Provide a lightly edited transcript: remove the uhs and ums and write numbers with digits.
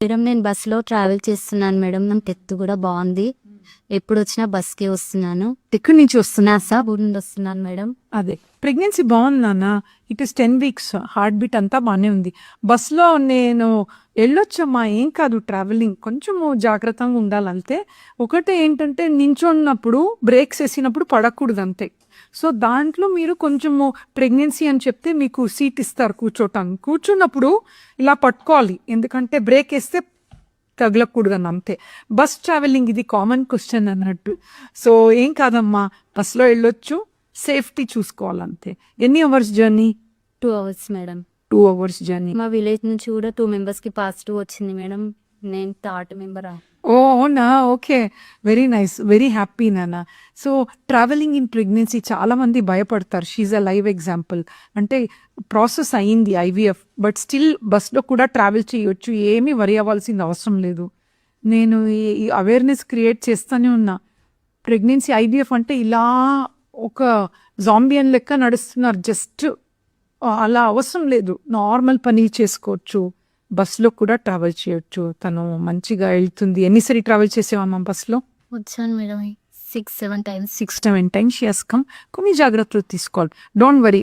Madam నేను బస్సులో travel చేస్తున్నాను మేడం. నాకు టెత్ కూడా బాగుంది. ఎప్పుడు వచ్చినా బస్కే వస్తున్నాను. ఎక్కడి నుంచి వస్తున్నా? నాసాపూర్ నుండి వస్తున్నాను మేడం. అదే ప్రెగ్నెన్సీ బాగుంది నాన్న. It is 10 weeks, heart beat అంతా బాగానే ఉంది. బస్సులో నేను వెళ్ళొచ్చమ్మా, ఏం కాదు. ట్రావెలింగ్ కొంచెము జాగ్రత్తగా ఉండాలంతే. ఒకటే ఏంటంటే నించున్నప్పుడు బ్రేక్స్ వేసినప్పుడు పడకూడదు అంతే. సో దాంట్లో మీరు కొంచెము ప్రెగ్నెన్సీ అని చెప్తే మీకు సీట్ ఇస్తారు కూర్చోటానికి. కూర్చున్నప్పుడు ఇలా పట్టుకోవాలి, ఎందుకంటే బ్రేక్ వేస్తే తగలకూడదు అని అంతే. బస్ ట్రావెలింగ్ ఇది కామన్ క్వశ్చన్ అన్నట్టు. సో ఏం కాదమ్మా, బస్సులో వెళ్ళొచ్చు, సేఫ్టీ చూసుకోవాలంతే. ఎన్ని hours journey? 2 hours madam. 2 hours journey. మా విలేజ్ నుంచి కూడా 2 members కి పాజిటివ్ వచ్చింది మేడం. నేను థర్డ్ మెంబర్. ఓ అవునా, okay, very nice, very happy నాన్న. సో ట్రావెలింగ్ ఇన్ ప్రెగ్నెన్సీ చాలా మంది భయపడతారు. She a live example. అంటే ప్రాసెస్ అయ్యింది IVF, బట్ స్టిల్ బస్లో కూడా ట్రావెల్ చేయొచ్చు, ఏమీ వరి అవ్వాల్సిన అవసరం లేదు. నేను ఈ అవేర్నెస్ క్రియేట్ చేస్తూనే ఉన్నా. ప్రెగ్నెన్సీ IVF అంటే ఇలా ఒక జాంబియన్ లెక్క నడుస్తున్నారు. జస్ట్ అలా అవసరం లేదు, నార్మల్ పని చేసుకోవచ్చు. బస్లో కూడా ట్రావెల్ చేయొచ్చు. తను మంచిగా వెళ్తుంది. ఎన్నిసారి ట్రావెల్ చేసేవమ్మా బస్లో? వచ్చాను madam 6-7 times. 6-7 times she has come. కొన్ని జాగ్రత్తలు తీసుకోవాలి. Don't worry.